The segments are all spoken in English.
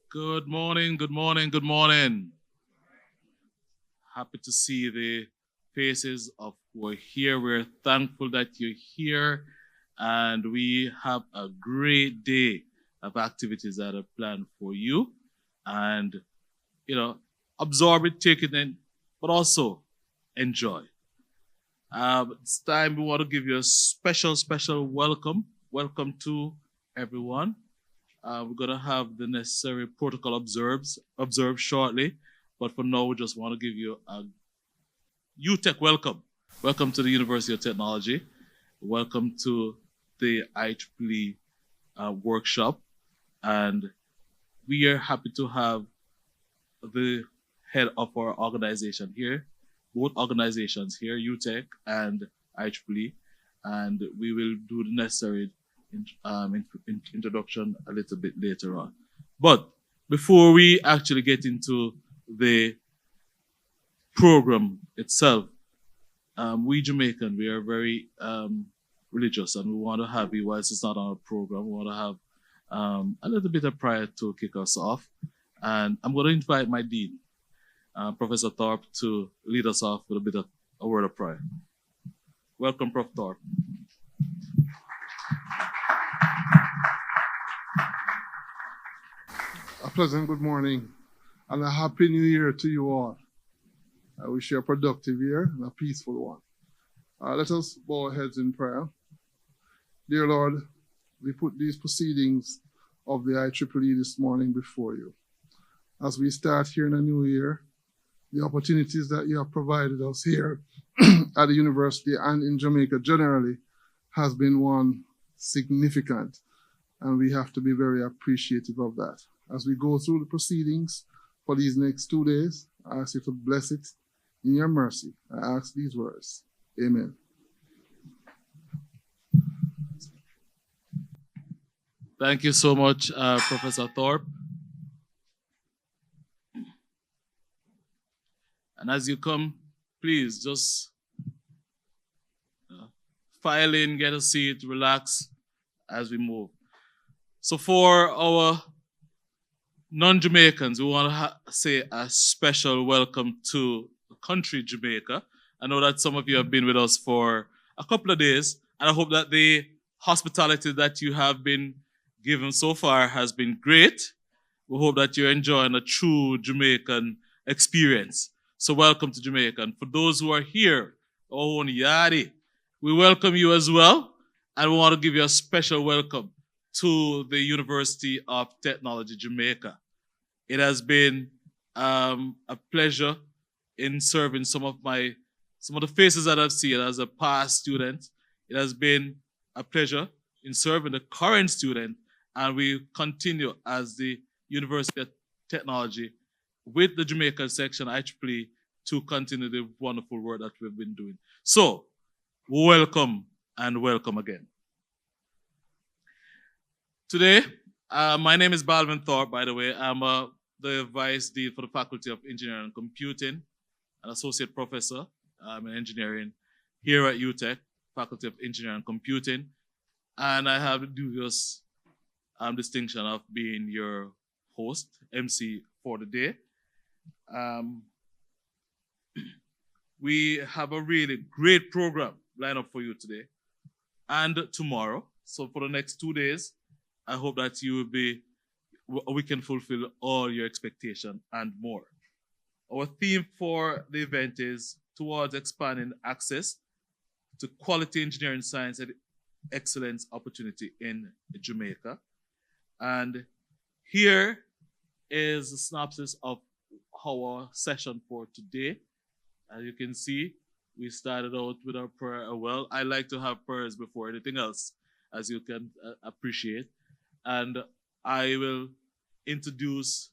Good morning, good morning, good morning. Happy to see the faces of who are here. We're thankful that you're here, and we have a great day of activities that are planned for you. And, you know, absorb it, take it in, but also enjoy. It's time we want to give you a special welcome. Welcome to everyone. We're gonna have the necessary protocol observed shortly, but for now, we just want to give you a UTech welcome. Welcome to the University of Technology. Welcome to the IEEE workshop, and we are happy to have the head of our organization here, both organizations here, UTech and IEEE, and we will do the necessary introduction a little bit later on. But before we actually get into the program itself, we Jamaican, we are very religious and we want to have you, whilst it's not on a program, we want to have a little bit of prayer to kick us off. And I'm going to invite my dean, Professor Thorpe, to lead us off with a word of prayer. Welcome, Prof. Thorpe. A pleasant good morning and a happy new year to you all. I wish you a productive year and a peaceful one. Let us bow our heads in prayer. Dear Lord, we put these proceedings of the IEEE this morning before you. As we start here in a new year, the opportunities that you have provided us here at the university and in Jamaica generally has been one significant, and we have to be very appreciative of that. As we go through the proceedings for these next 2 days, I ask you to bless it in your mercy. I ask these words. Amen. Thank you so much, Professor Thorpe. And as you come, please just file in, get a seat, relax as we move. So for our non-Jamaicans, we want to say a special welcome to the country Jamaica. I know that some of you have been with us for a couple of days, and I hope that the hospitality that you have been given so far has been great. We hope that you're enjoying a true Jamaican experience. So welcome to Jamaica. And for those who are here, oh, Ieee, we welcome you as well, and we want to give you a special welcome to the University of Technology, Jamaica. It has been a pleasure in serving some of the faces that I've seen as a past student. It has been a pleasure in serving the current student, and we continue as the University of Technology with the Jamaica section IEEE to continue the wonderful work that we've been doing. So, welcome and welcome again. Today, my name is Balvin Thorpe, by the way. I'm the Vice Dean for the Faculty of Engineering and Computing, an Associate Professor in Engineering here at UTech, Faculty of Engineering and Computing. And I have the dubious distinction of being your host, MC for the day. We have a really great program lined up for you today and tomorrow. So for the next 2 days, I hope that we can fulfill all your expectation and more. Our theme for the event is towards expanding access to quality engineering science and excellence opportunity in Jamaica. And here is a synopsis of our session for today. As you can see, we started out with our prayer. Well, I like to have prayers before anything else, as you can appreciate. And I will do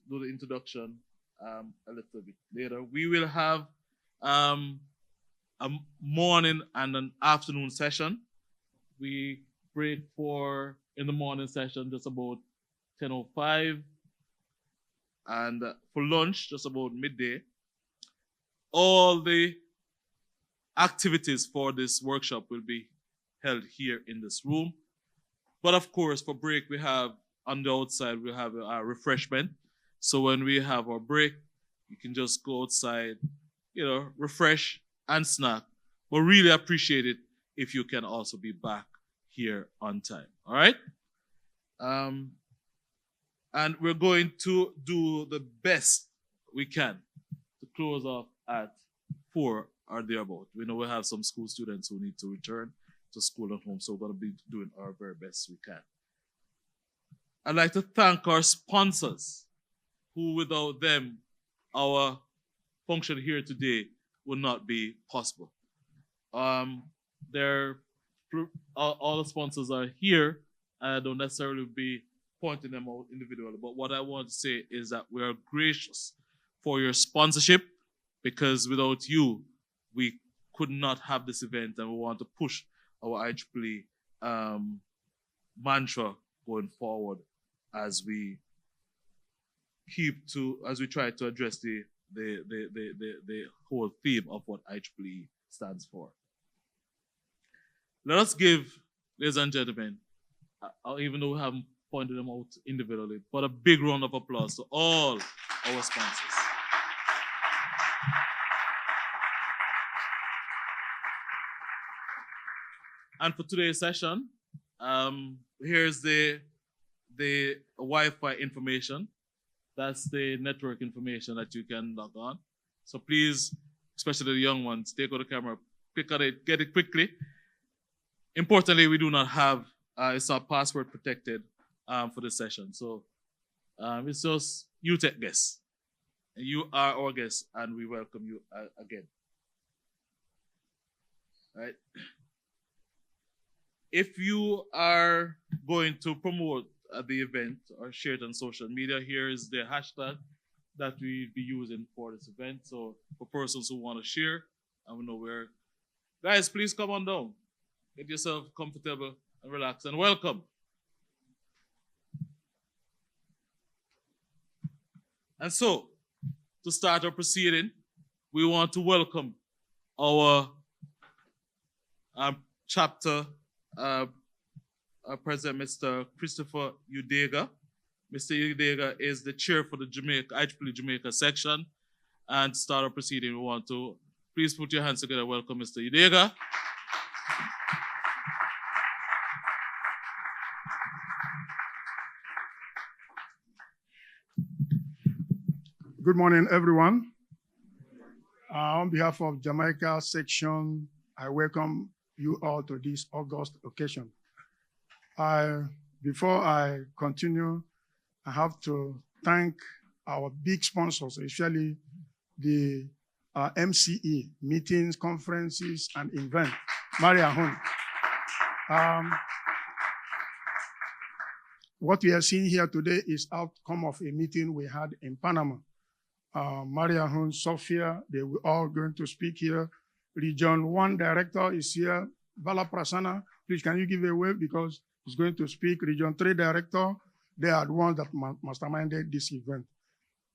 the introduction a little bit later. We will have a morning and an afternoon session. We break in the morning session just about 10:05, and for lunch just about midday. All the activities for this workshop will be held here in this room. But of course, for break, we have on the outside, we have a refreshment. So when we have our break, you can just go outside, refresh and snack. But really appreciate it if you can also be back here on time. All right? And we're going to do the best we can to close off at 4 or thereabout. We know we have some school students who need to return to school and home, so we're going to be doing our very best we can. I'd like to thank our sponsors, who without them, our function here today would not be possible. All the sponsors are here, and I don't necessarily be pointing them out individually, but what I want to say is that we are gracious for your sponsorship, because without you, we could not have this event, and we want to push our IEEE mantra going forward as we try to address the whole theme of what IEEE stands for. Let us give, ladies and gentlemen, even though we haven't pointed them out individually, but a big round of applause to all our sponsors. And for today's session, here's the Wi-Fi information. That's the network information that you can log on. So please, especially the young ones, take out the camera, click on it, get it quickly. Importantly, we do not have, it's not password protected for this session. So it's just you take guests. And you are our guests, and we welcome you again. All right. If you are going to promote the event or share it on social media, here is the hashtag that we'll be using for this event. So for persons who want to share, I don't know where. Guys, please come on down. Get yourself comfortable and relax, and welcome. And so, to start our proceeding, we want to welcome our chapter President, Mr. Christopher Udega. Mr. Udega is the chair for the IEEE Jamaica section. And to start our proceeding, we want to please put your hands together. Welcome, Mr. Udega. Good morning, everyone. On behalf of Jamaica section, I welcome you all to this August occasion. Before I continue, I have to thank our big sponsors, especially the MCE, meetings, conferences, and events, Maria Hun. What we are seeing here today is outcome of a meeting we had in Panama. Maria Hun, Sophia, they were all going to speak here. Region 1 director is here. Bala Prasanna, please can you give a wave because he's going to speak. Region 3 director, they are the ones that masterminded this event.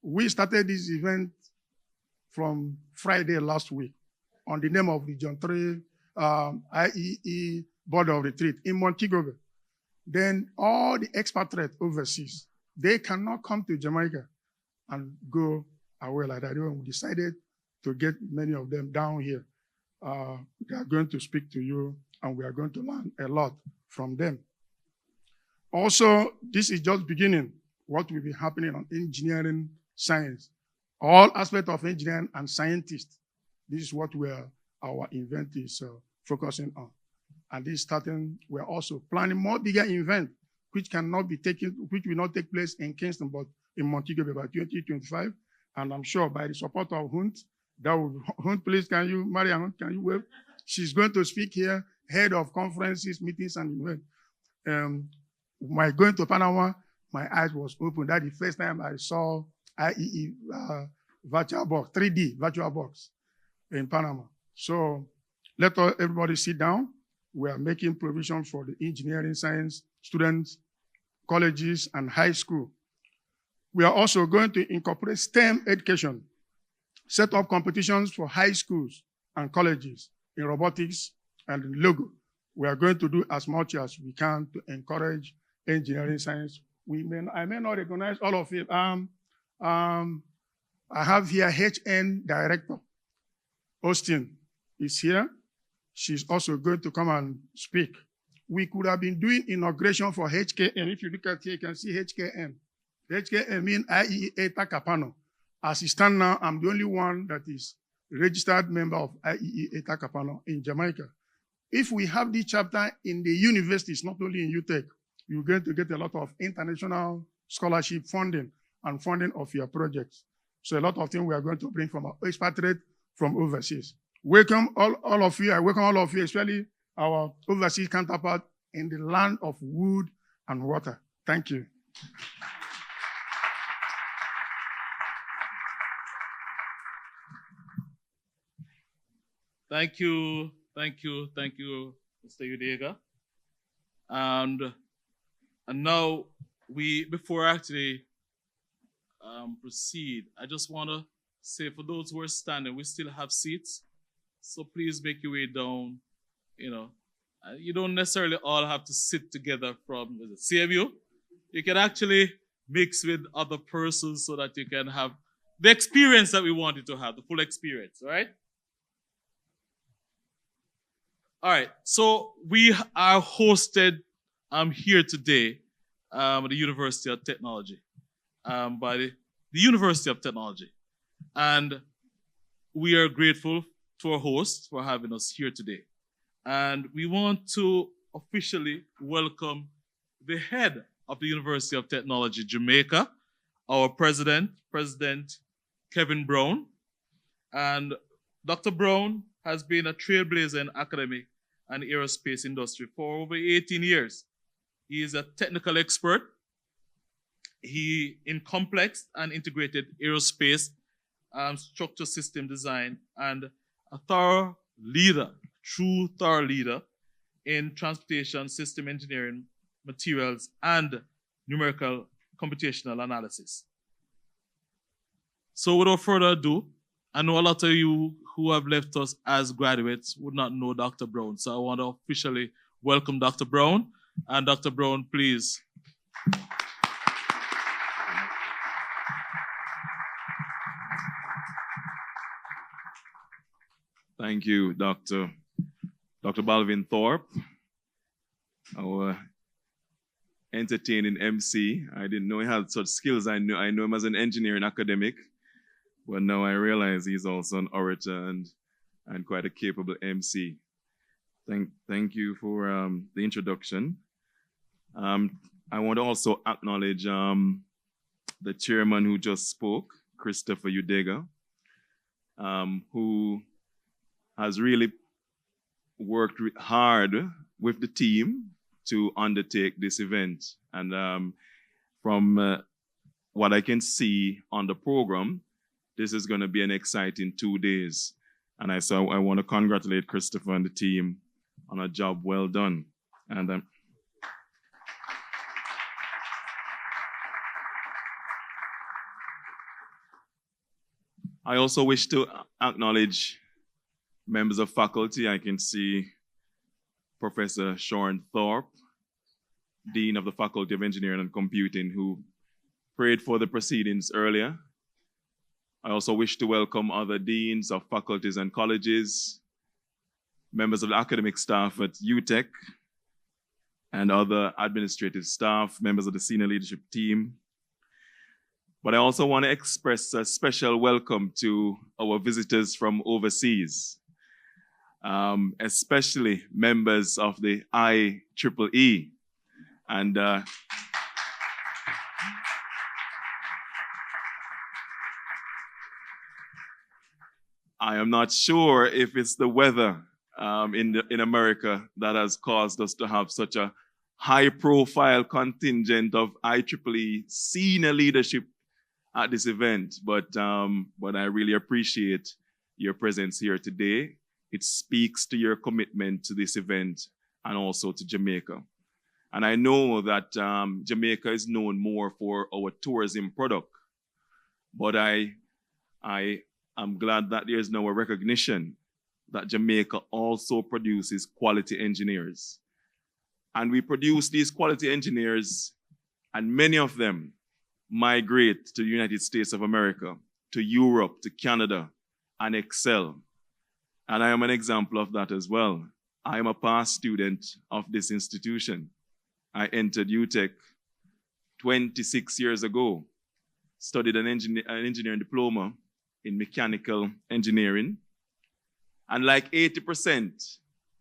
We started this event from Friday last week on the name of Region 3 IEE Board of Retreat in Montego Bay. Then all the expatriates overseas, they cannot come to Jamaica and go away like that. We decided to get many of them down here. They are going to speak to you, and we are going to learn a lot from them. Also, this is just beginning what will be happening on engineering science. All aspects of engineering and scientists, this is what our event is focusing on. And this starting, we're also planning more bigger event, which will not take place in Kingston, but in Montego Bay by 2025. And I'm sure by the support of Hunt, Hunt, please, Maria Hunt, can you wave? She's going to speak here, head of conferences, meetings, and events. By going to Panama, my eyes was open. That's the first time I saw IEE virtual box, 3D virtual box in Panama. So let everybody sit down. We are making provision for the engineering science students, colleges, and high school. We are also going to incorporate STEM education, set up competitions for high schools and colleges in robotics and in Logo. We are going to do as much as we can to encourage engineering science. I may not recognize all of it. I have here HN Director. Austin is here. She's also going to come and speak. We could have been doing inauguration for HKN. If you look at here, you can see HKN. HKN means IEEE Takapano. As it stands now, I'm the only one that is registered member of IEEE Takapano in Jamaica. If we have this chapter in the universities, not only in UTech, you're going to get a lot of international scholarship funding and funding of your projects. So a lot of things we are going to bring from our expatriate from overseas. Welcome all of you. I welcome all of you, especially our overseas counterpart in the land of wood and water. Thank you. Thank you, Mr. Udega. And now before I actually proceed, I just want to say for those who are standing, we still have seats. So please make your way down. You don't necessarily all have to sit together from the CMU. You can actually mix with other persons so that you can have the experience that we want you to have, the full experience, all right? All right, so we are hosted here today at the University of Technology, by the University of Technology. And we are grateful to our host for having us here today. And we want to officially welcome the head of the University of Technology, Jamaica, our president, President Kevin Brown. And Dr. Brown has been a trailblazer in academic and aerospace industry for over 18 years. He is a technical expert. He in complex and integrated aerospace structure system design and a true thorough leader in transportation, system engineering, materials, and numerical computational analysis. So without further ado, I know a lot of you who have left us as graduates would not know Dr. Brown. So I want to officially welcome Dr. Brown. And Dr. Brown, please. Thank you, Dr. Balvin Thorpe, our entertaining MC. I didn't know he had such skills. I know him as an engineer and academic, but now I realize he's also an orator and quite a capable MC. Thank you for the introduction. I want to also acknowledge the chairman who just spoke, Christopher Udega, who has really worked hard with the team to undertake this event. And from what I can see on the program, this is going to be an exciting 2 days. And I want to congratulate Christopher and the team on a job well done. And I also wish to acknowledge members of faculty. I can see Professor Sean Thorpe, Dean of the Faculty of Engineering and Computing, who prayed for the proceedings earlier. I also wish to welcome other deans of faculties and colleges, members of the academic staff at UTech, and other administrative staff, members of the senior leadership team. But I also want to express a special welcome to our visitors from overseas, especially members of the IEEE. And I am not sure if it's the weather in America that has caused us to have such a high-profile contingent of IEEE senior leadership at this event, but I really appreciate your presence here today. It speaks to your commitment to this event and also to Jamaica. And I know that Jamaica is known more for our tourism product, but I am glad that there is now a recognition that Jamaica also produces quality engineers. And we produce these quality engineers, and many of them migrate to the United States of America, to Europe, to Canada, and excel. And I am an example of that as well. I am a past student of this institution. I entered UTech 26 years ago, studied an engineering diploma in mechanical engineering. And like 80%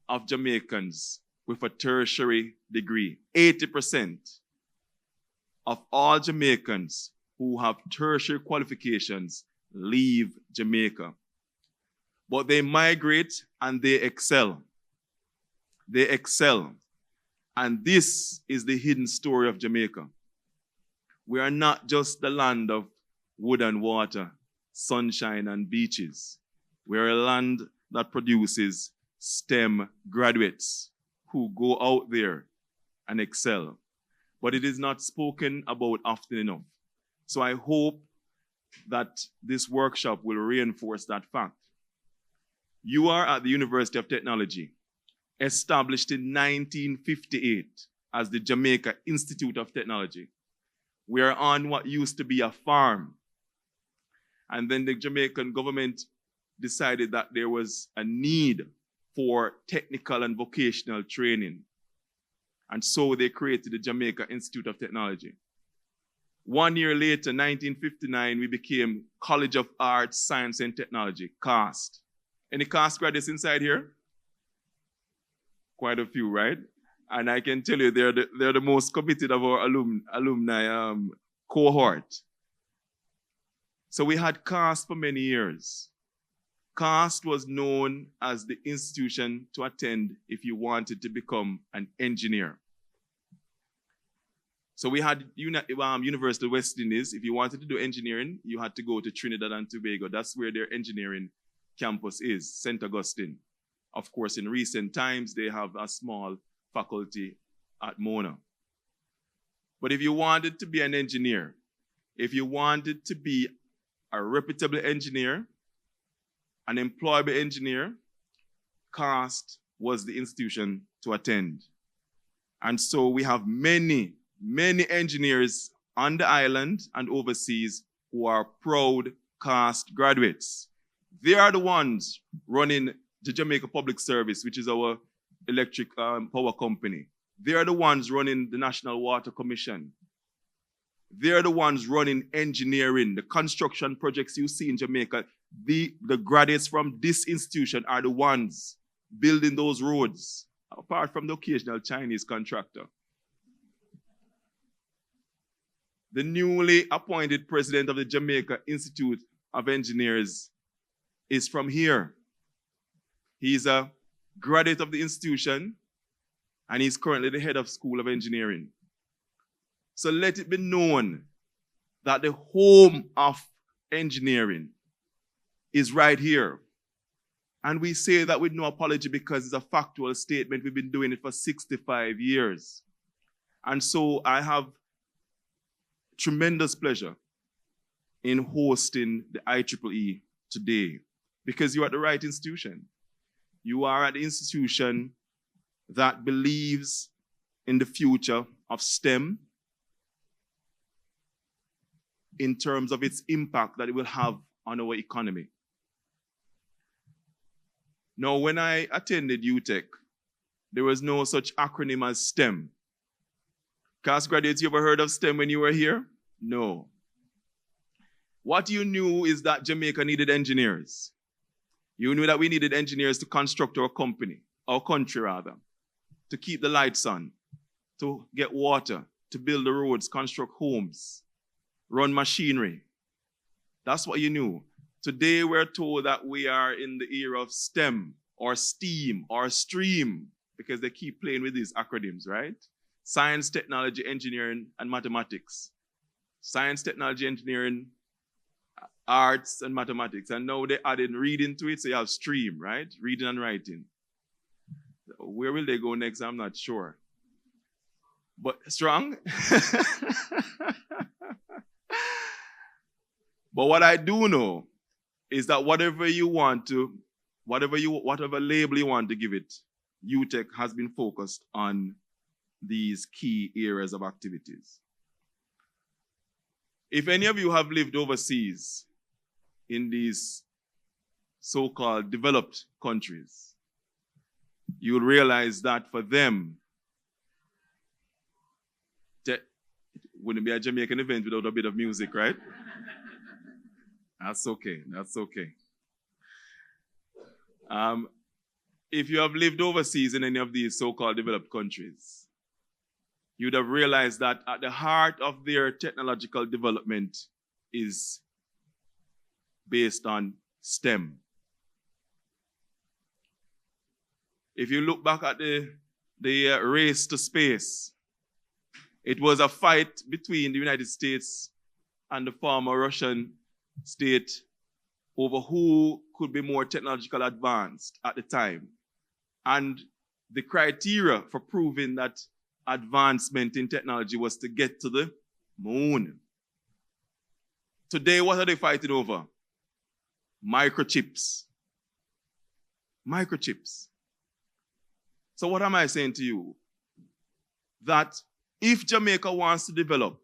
of Jamaicans with a tertiary degree, 80% of all Jamaicans who have tertiary qualifications leave Jamaica. But they migrate and they excel. They excel. And this is the hidden story of Jamaica. We are not just the land of wood and water, sunshine and beaches. We are a land that produces STEM graduates who go out there and excel. But it is not spoken about often enough. So I hope that this workshop will reinforce that fact. You are at the University of Technology, established in 1958 as the Jamaica Institute of Technology. We are on what used to be a farm. And then the Jamaican government decided that there was a need for technical and vocational training. And so they created the Jamaica Institute of Technology. 1 year later, 1959, we became College of Arts, Science and Technology, CAST. Any CAST graduates inside here? Quite a few, right? And I can tell you they're the most committed of our alumni cohort. So we had CAST for many years. CAST was known as the institution to attend if you wanted to become an engineer. So we had University of West Indies. If you wanted to do engineering, you had to go to Trinidad and Tobago. That's where their engineering campus is, St. Augustine. Of course, in recent times, they have a small faculty at Mona. But if you wanted to be an engineer, if you wanted to be a reputable engineer, an employable engineer, CAST was the institution to attend. And so we have many engineers on the island and overseas who are proud CAST graduates. They are the ones running the Jamaica Public Service, which is our electric power company. They are the ones running the National Water Commission. They are the ones running engineering, the construction projects you see in Jamaica. The graduates from this institution are the ones building those roads, apart from the occasional Chinese contractor. The newly appointed president of the Jamaica Institute of Engineers is from here. He's a graduate of the institution, and he's currently the head of School of Engineering. So let it be known that the home of engineering is right here. And we say that with no apology because it's a factual statement. We've been doing it for 65 years. And so I have tremendous pleasure in hosting the IEEE today because you're at the right institution. You are at the institution that believes in the future of STEM in terms of its impact that it will have on our economy. Now, when I attended UTech, there was no such acronym as STEM. CAST graduates, you ever heard of STEM when you were here? No. What you knew is that Jamaica needed engineers. You knew that we needed engineers to construct our company, our country rather, to keep the lights on, to get water, to build the roads, construct homes, run machinery. That's what you knew. Today we're told that we are in the era of STEM or STEAM or STREAM because they keep playing with these acronyms, right? Science, technology, engineering, and mathematics. Science, technology, engineering, arts, and mathematics. And now they added reading to it, so you have STREAM, right? Reading and writing. Where will they go next? I'm not sure. But strong? But what I do know is that whatever label you want to give it, UTech has been focused on these key areas of activities. If any of you have lived overseas in these so-called developed countries, you'll realize that for them, it wouldn't be a Jamaican event without a bit of music, right? That's okay. That's okay. If you have lived overseas in any of these so-called developed countries, you'd have realized that at the heart of their technological development is based on STEM. If you look back at the race to space, it was a fight between the United States and the former Russian state over who could be more technologically advanced at the time. And the criteria for proving that advancement in technology was to get to the moon. Today, what are they fighting over? Microchips. Microchips. So what am I saying to you? That if Jamaica wants to develop,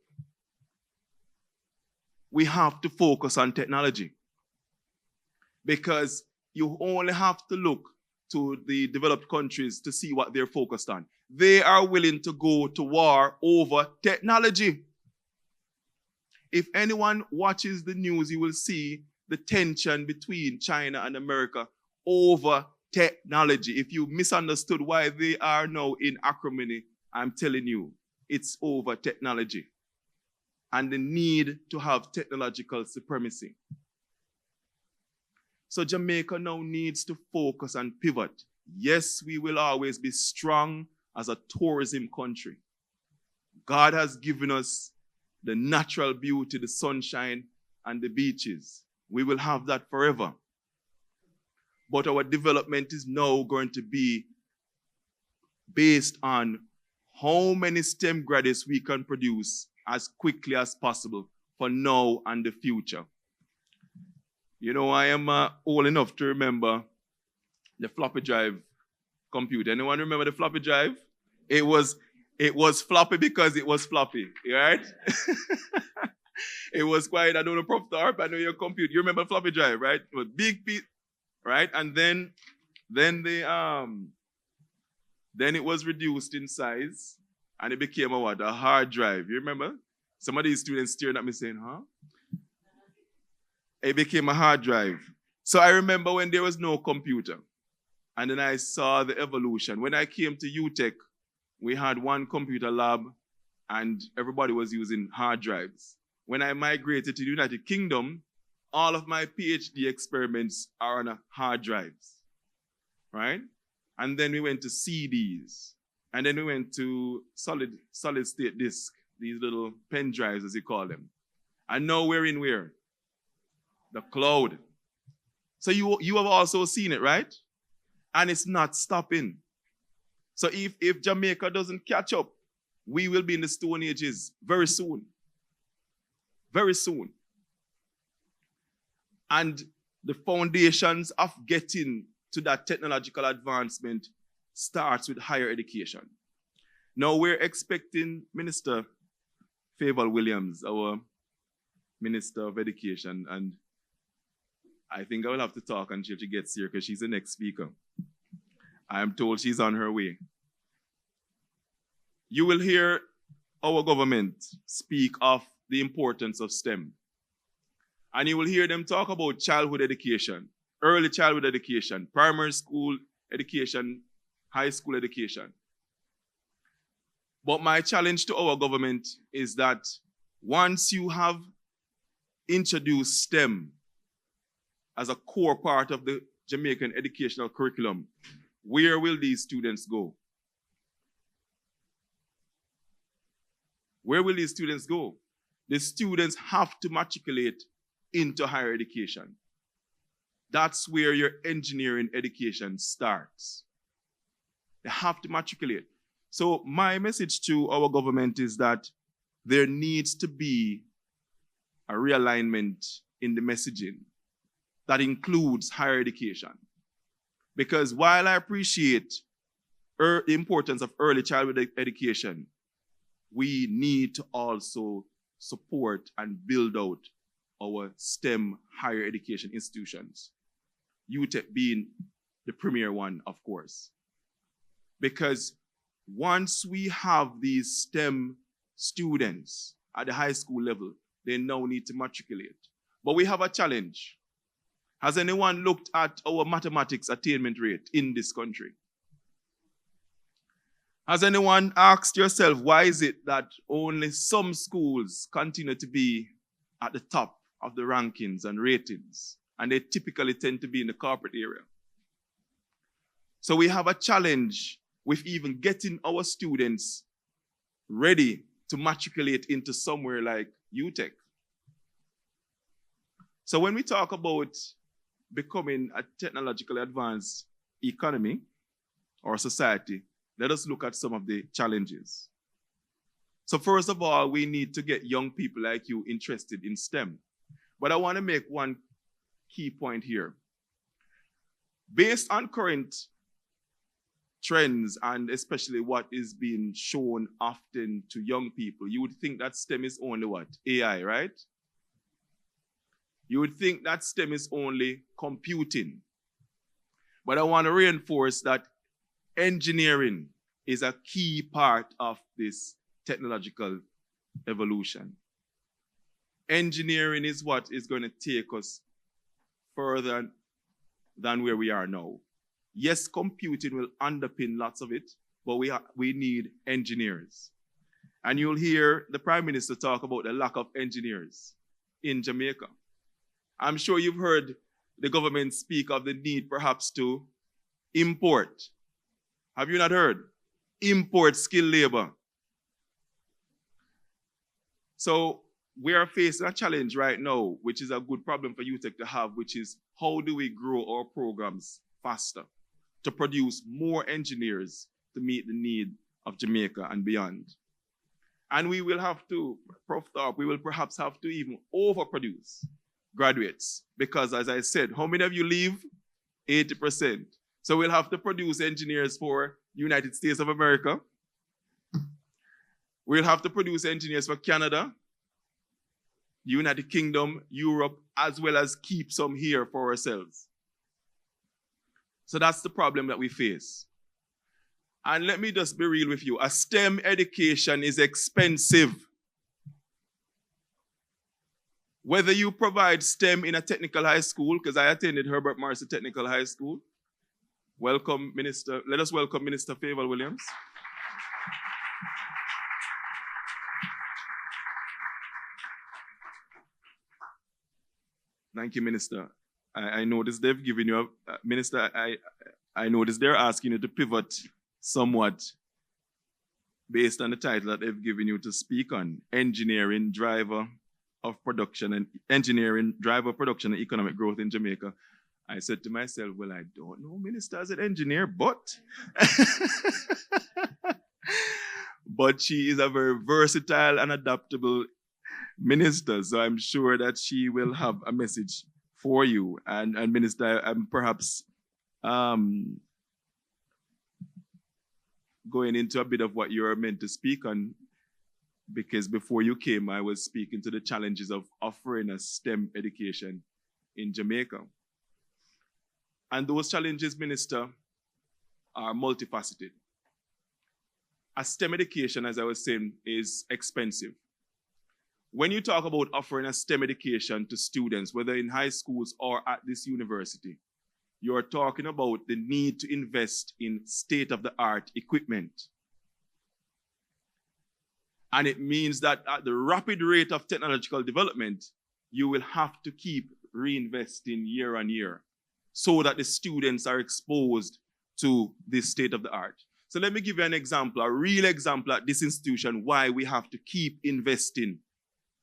we have to focus on technology. Because you only have to look to the developed countries to see what they're focused on. They are willing to go to war over technology. If anyone watches the news, you will see the tension between China and America over technology. If you misunderstood why they are now in acrimony, I'm telling you, it's over technology and the need to have technological supremacy. So Jamaica now needs to focus and pivot. Yes, we will always be strong as a tourism country. God has given us the natural beauty, the sunshine, and the beaches. We will have that forever. But our development is now going to be based on how many STEM graduates we can produce as quickly as possible for now and the future. You know, I am old enough to remember the floppy drive computer. Anyone remember the floppy drive? It was floppy because it was floppy, right? It was quite, I don't know, Prof. Tarp, I know your computer. You remember floppy drive, right? It was big piece, right? And then it was reduced in size and it became a hard drive. You remember? Some of these students staring at me saying, huh? It became a hard drive. So I remember when there was no computer. And then I saw the evolution. When I came to UTech, we had one computer lab and everybody was using hard drives. When I migrated to the United Kingdom, all of my PhD experiments are on hard drives, right? And then we went to CDs. And then we went to solid state disk, these little pen drives as you call them. And now we're in where? The cloud. So you have also seen it, right? And it's not stopping. So if Jamaica doesn't catch up, we will be in the Stone Ages very soon. Very soon. And the foundations of getting to that technological advancement starts with higher education. Now we're expecting Minister Favour Williams, our Minister of Education, and I think I will have to talk until she gets here because she's the next speaker. I am told she's on her way. You will hear our government speak of the importance of STEM. And you will hear them talk about childhood education, early childhood education, primary school education, high school education. But my challenge to our government is that once you have introduced STEM as a core part of the Jamaican educational curriculum, where will these students go? Where will these students go? The students have to matriculate into higher education. That's where your engineering education starts. They have to matriculate. So my message to our government is that there needs to be a realignment in the messaging that includes higher education. Because while I appreciate the importance of early childhood education, we need to also support and build out our STEM higher education institutions. UTEP being the premier one, of course. Because once we have these STEM students at the high school level, they now need to matriculate. But we have a challenge. Has anyone looked at our mathematics attainment rate in this country? Has anyone asked yourself, why is it that only some schools continue to be at the top of the rankings and ratings? And they typically tend to be in the corporate area. So we have a challenge with even getting our students ready to matriculate into somewhere like UTEC. So when we talk about becoming a technologically advanced economy or society, let us look at some of the challenges. So first of all, we need to get young people like you interested in STEM. But I want to make one key point here. Based on current trends and especially what is being shown often to young people, you would think that STEM is only what? AI, right? You would think that STEM is only computing. But I want to reinforce that engineering is a key part of this technological evolution. Engineering is what is going to take us further than where we are now. Yes, computing will underpin lots of it, but we need engineers. And you'll hear the Prime Minister talk about the lack of engineers in Jamaica. I'm sure you've heard the government speak of the need perhaps to import. Have you not heard? Import skilled labor. So we are facing a challenge right now, which is a good problem for UTEC to have, which is how do we grow our programs faster to produce more engineers to meet the need of Jamaica and beyond. And we will have to, Prof. Thorpe, we will perhaps have to even overproduce graduates because, as I said, how many of you leave? 80%. So we'll have to produce engineers for United States of America. We'll have to produce engineers for Canada, United Kingdom, Europe, as well as keep some here for ourselves. So that's the problem that we face. And let me just be real with you. A STEM education is expensive. Whether you provide STEM in a technical high school, because I attended Herbert Marcy Technical High School. Welcome, Minister. Let us welcome Minister Favour Williams. Thank you, Minister. I noticed they've given you a, Minister, I noticed they're asking you to pivot somewhat based on the title that they've given you to speak on, engineering driver production and economic growth in Jamaica. I said to myself, well, I don't know Minister as an engineer, but but she is a very versatile and adaptable minister, so I'm sure that she will have a message for you. And Minister, I'm perhaps going into a bit of what you're meant to speak on, because before you came, I was speaking to the challenges of offering a STEM education in Jamaica. And those challenges, Minister, are multifaceted. A STEM education, as I was saying, is expensive. When you talk about offering a STEM education to students, whether in high schools or at this university, you're talking about the need to invest in state-of-the-art equipment. And it means that at the rapid rate of technological development, you will have to keep reinvesting year on year so that the students are exposed to this state-of-the-art. So let me give you an example, a real example at this institution, why we have to keep investing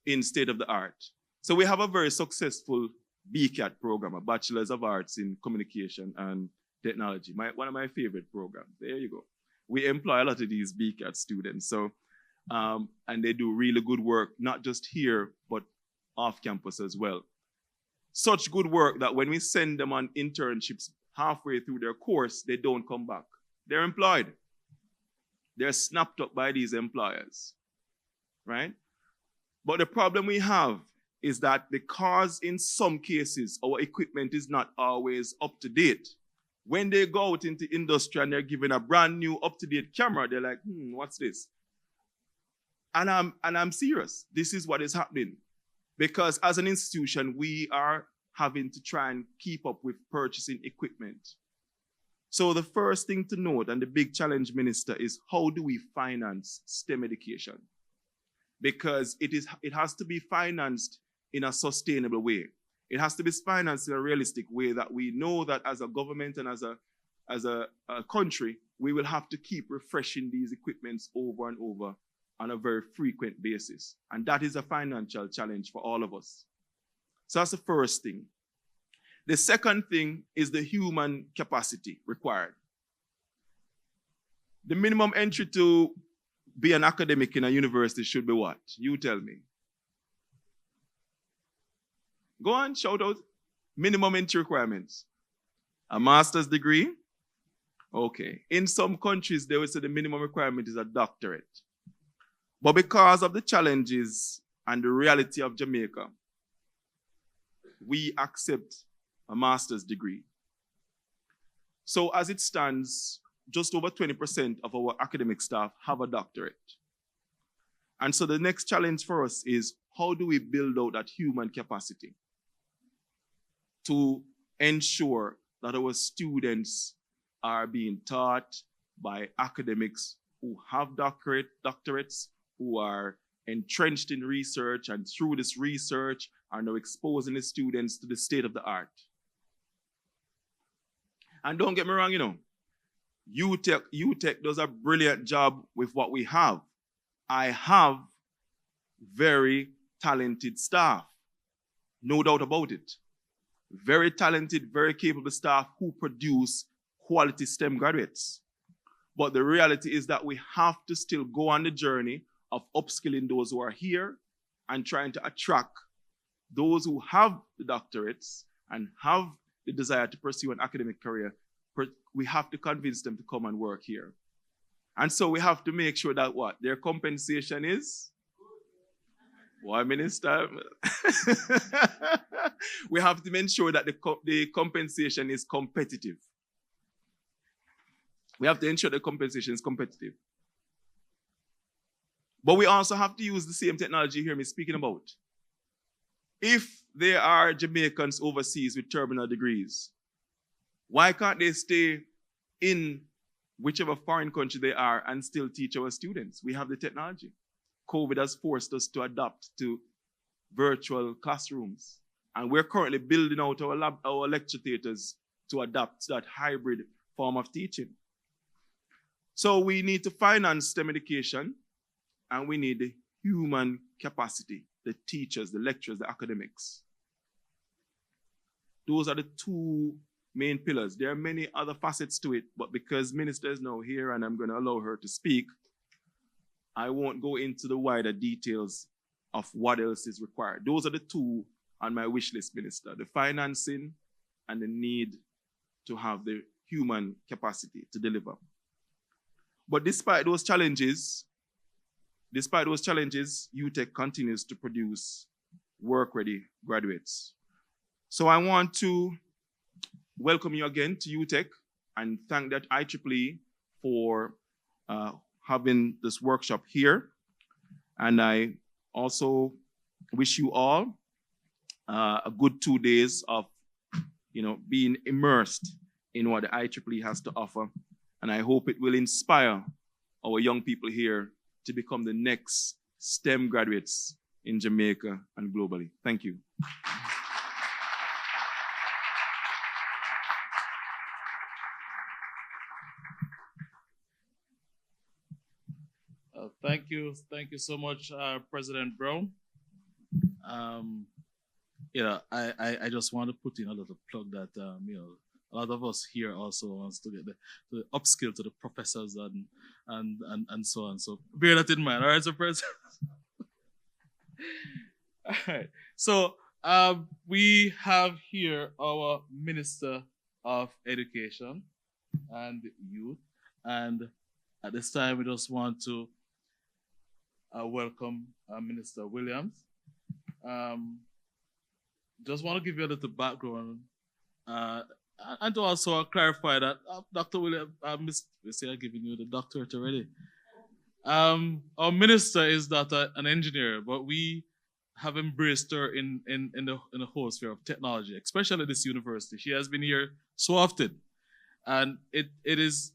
in state-of-the-art. So we have a very successful BCAT program, a Bachelor's of Arts in Communication and Technology, one of my favorite programs. There you go. We employ a lot of these BCAT students, so and they do really good work, not just here, but off campus as well. Such good work that when we send them on internships halfway through their course, they don't come back. They're employed. They're snapped up by these employers, right? But the problem we have is that because in some cases our equipment is not always up to date, when they go out into industry and they're given a brand new up-to-date camera, they're like, what's this? And I'm serious. This is what is happening. Because as an institution, we are having to try and keep up with purchasing equipment. So the first thing to note, and the big challenge, Minister, is how do we finance STEM education? Because it has to be financed in a sustainable way. It has to be financed in a realistic way that we know that as a government and as a country, we will have to keep refreshing these equipments over and over on a very frequent basis. And that is a financial challenge for all of us. So that's the first thing. The second thing is the human capacity required. The minimum entry to be an academic in a university should be what? You tell me. Go on, shout out. Minimum entry requirements. A master's degree? Okay. In some countries, they would say the minimum requirement is a doctorate. But because of the challenges and the reality of Jamaica, we accept a master's degree. So as it stands, just over 20% of our academic staff have a doctorate. And so the next challenge for us is how do we build out that human capacity to ensure that our students are being taught by academics who have doctorates, who are entrenched in research, and through this research are now exposing the students to the state of the art. And don't get me wrong, UTech does a brilliant job with what we have. I have very talented staff, no doubt about it. Very talented, very capable staff who produce quality STEM graduates. But the reality is that we have to still go on the journey of upskilling those who are here and trying to attract those who have the doctorates and have the desire to pursue an academic career. We have to convince them to come and work here. And so we have to make sure that what? Their compensation is? Why, Minister? We have to make sure that the compensation is competitive. We have to ensure the compensation is competitive. But we also have to use the same technology you hear me speaking about. If there are Jamaicans overseas with terminal degrees, why can't they stay in whichever foreign country they are and still teach our students? We have the technology. COVID has forced us to adapt to virtual classrooms. And we're currently building out our lecture theaters to adapt to that hybrid form of teaching. So we need to finance STEM education, and we need the human capacity, the teachers, the lecturers, the academics. Those are the two main pillars. There are many other facets to it, but because Minister is now here and I'm going to allow her to speak, I won't go into the wider details of what else is required. Those are the two on my wish list, Minister, the financing and the need to have the human capacity to deliver. But despite those challenges, UTech continues to produce work-ready graduates. So I want to welcome you again to UTech and thank that IEEE for having this workshop here. And I also wish you all a good 2 days of being immersed in what the IEEE has to offer. And I hope it will inspire our young people here to become the next STEM graduates in Jamaica and globally. Thank you. Thank you so much, President Brown. I just want to put in a little plug that a lot of us here also wants to get the upskill to the professors and so on. So bear that in mind. All right, so President. All right. So we have here our Minister of Education and Youth, and at this time we just want to welcome Minister Williams. Just want to give you a little background and to also clarify that Dr. Williams, we say I'm giving you the doctorate already. Our minister is not an engineer, but we have embraced her in the whole sphere of technology, especially this university. She has been here so often, and it is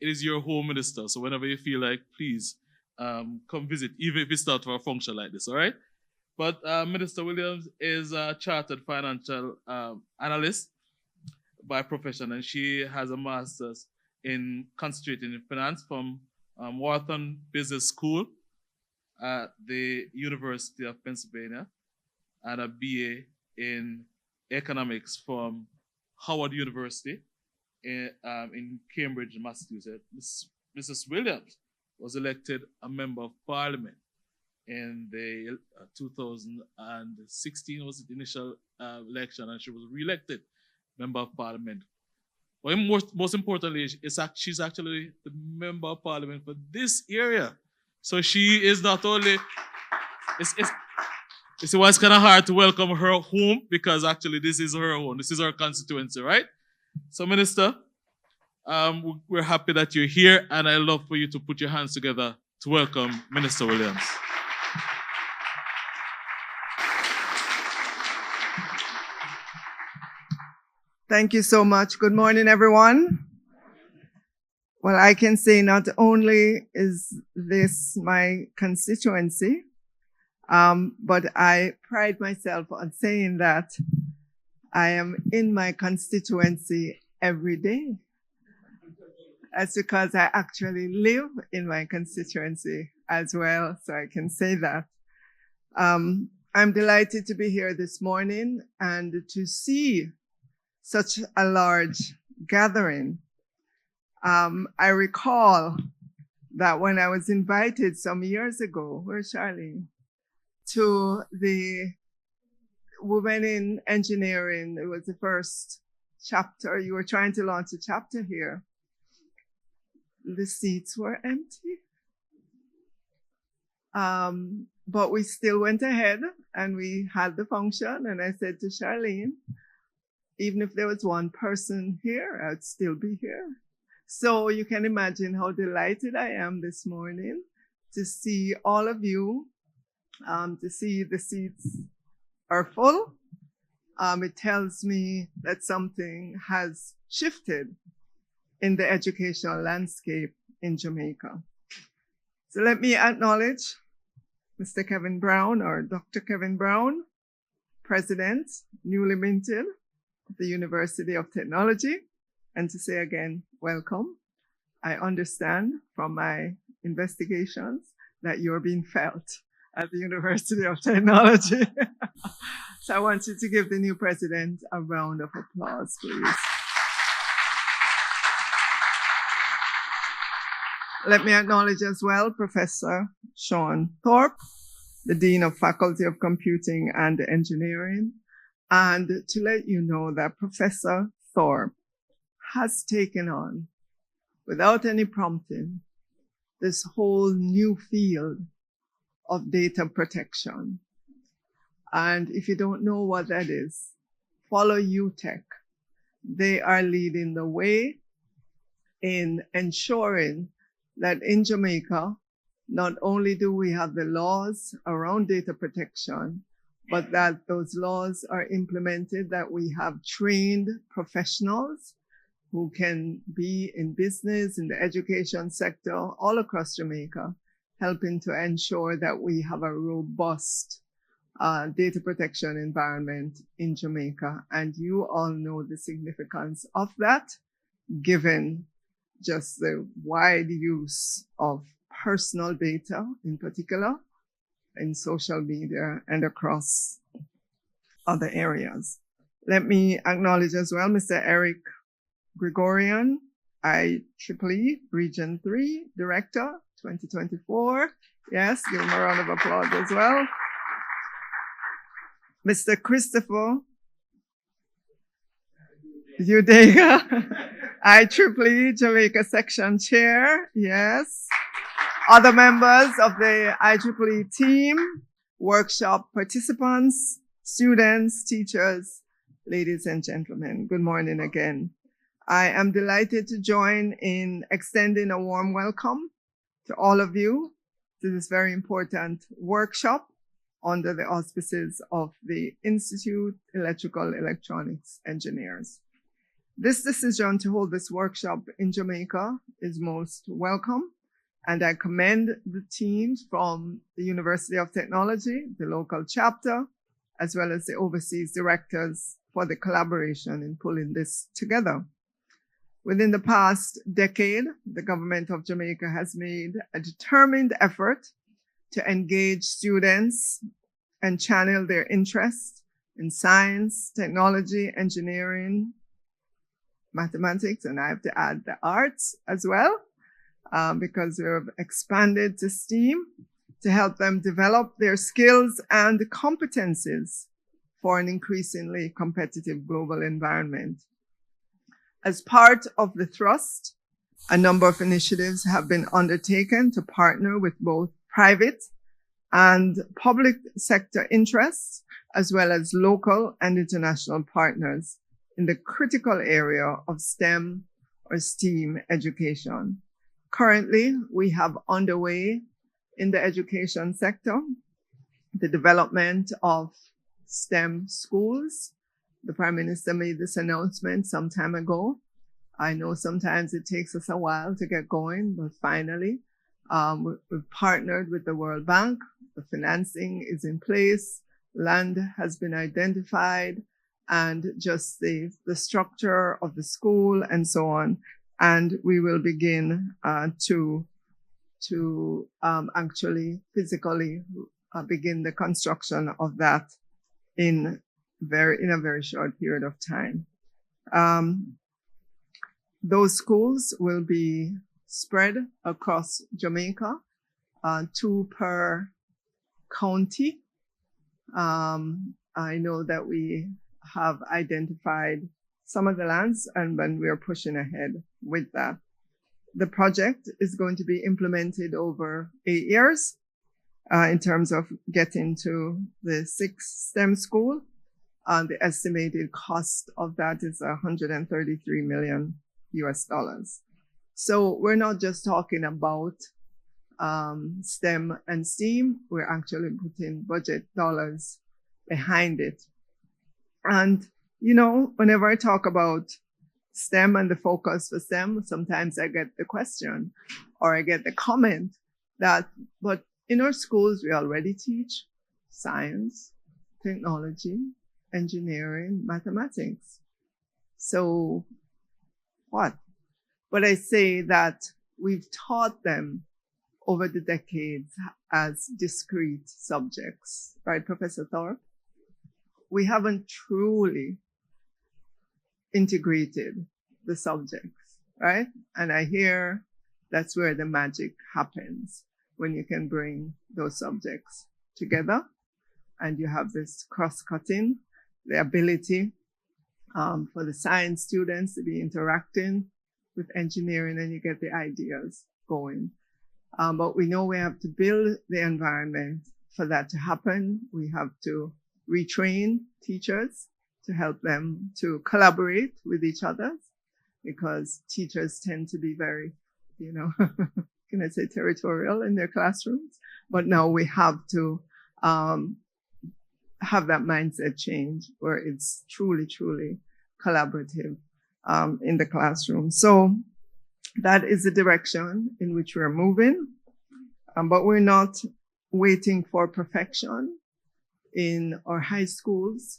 your home minister. So whenever you feel like, please come visit, even if it's not for a function like this. All right. But Minister Williams is a chartered financial analyst by profession, and she has a master's in concentrating in finance from Wharton Business School at the University of Pennsylvania, and a BA in economics from Howard University in Cambridge, Massachusetts. Mrs. Williams was elected a member of parliament in the 2016 was the initial election, and she was re-elected member of parliament. But most importantly, she's actually the member of parliament for this area. So she is not only, it's why it's kind of hard to welcome her home, because actually this is her home, this is her constituency, right? So Minister, we're happy that you're here, and I'd love for you to put your hands together to welcome Minister Williams. Thank you so much. Good morning, everyone. Well, I can say not only is this my constituency, but I pride myself on saying that I am in my constituency every day. That's because I actually live in my constituency as well, so I can say that. I'm delighted to be here this morning and to see such a large gathering. I recall that when I was invited some years ago, where's Charlene? To the Women in Engineering, it was the first chapter. You were trying to launch a chapter here. The seats were empty. But we still went ahead and we had the function, and I said to Charlene, even if there was one person here, I'd still be here. So you can imagine how delighted I am this morning to see all of you, to see the seats are full. It tells me that something has shifted in the educational landscape in Jamaica. So let me acknowledge Mr. Kevin Brown, or Dr. Kevin Brown, President, newly minted, the University of Technology, and to say again, welcome. I understand from my investigations that you're being felt at the University of Technology. So I want you to give the new president a round of applause, please. Let me acknowledge as well Professor Sean Thorpe, the Dean of Faculty of Computing and Engineering, and to let you know that Professor Thorpe has taken on, without any prompting, this whole new field of data protection. And if you don't know what that is, follow UTech. They are leading the way in ensuring that in Jamaica, not only do we have the laws around data protection, but that those laws are implemented, that we have trained professionals who can be in business, in the education sector, all across Jamaica, helping to ensure that we have a robust data protection environment in Jamaica. And you all know the significance of that, given just the wide use of personal data in particular, in social media and across other areas. Let me acknowledge as well Mr. Eric Gregorian, IEEE Region 3 Director 2024. Yes, give him a round of applause as well. Mr. Christopher Udega, IEEE Jamaica Section Chair. Yes. other members of the IEEE team, workshop participants, students, teachers, ladies and gentlemen, good morning again. I am delighted to join in extending a warm welcome to all of you to this very important workshop under the auspices of the Institute Electrical Electronics Engineers. This decision to hold this workshop in Jamaica is most welcome, and I commend the teams from the University of Technology, the local chapter, as well as the overseas directors for the collaboration in pulling this together. Within the past decade, the government of Jamaica has made a determined effort to engage students and channel their interest in science, technology, engineering, mathematics, and I have to add the arts as well, because we've expanded to STEAM to help them develop their skills and competencies for an increasingly competitive global environment. As part of the thrust, a number of initiatives have been undertaken to partner with both private and public sector interests, as well as local and international partners in the critical area of STEM or STEAM education. Currently, we have underway in the education sector the development of STEM schools. The Prime Minister made this announcement some time ago. I know sometimes it takes us a while to get going, but finally, we've partnered with the World Bank. The financing is in place. Land has been identified, and just the structure of the school and so on. And we will begin to actually physically begin the construction of that in a very short period of time. Those schools will be spread across Jamaica, 2 per county. I know that we have identified some of the lands, and when we are pushing ahead with that. The project is going to be implemented over 8 years in terms of getting to the 6th STEM school. The estimated cost of that is $133 million US. So we're not just talking about STEM and STEAM, we're actually putting budget dollars behind it. And, you know, whenever I talk about STEM and the focus for STEM, sometimes I get the question or I get the comment that, but in our schools, we already teach science, technology, engineering, mathematics. So what? But I say that we've taught them over the decades as discrete subjects, right, Professor Thorpe? We haven't truly integrated the subjects, right? And I hear that's where the magic happens, when you can bring those subjects together and you have this cross-cutting, the ability for the science students to be interacting with engineering, and you get the ideas going. But we know we have to build the environment for that to happen. We have to retrain teachers to help them to collaborate with each other, because teachers tend to be very, you know, can I say territorial in their classrooms? But now we have to have that mindset change where it's truly, truly collaborative in the classroom. So that is the direction in which we're moving. But we're not waiting for perfection in our high schools.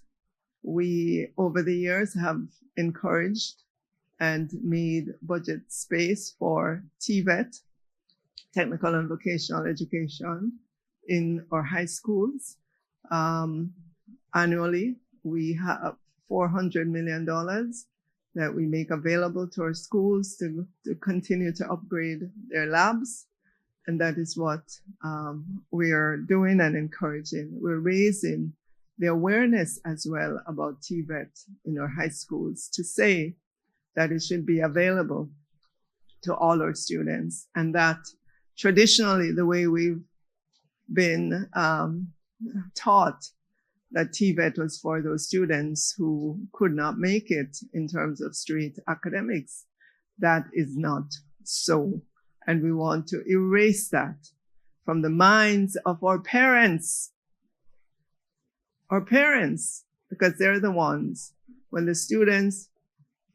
We, over the years, have encouraged and made budget space for TVET, technical and vocational education, in our high schools. Annually, we have $400 million that we make available to our schools to continue to upgrade their labs. And that is what we are doing and encouraging. We're raising the awareness as well about TVET in our high schools to say that it should be available to all our students, and that traditionally, the way we've been taught that TVET was for those students who could not make it in terms of straight academics. That is not so. And we want to erase that from the minds of our parents. Our parents, because they're the ones, when the students,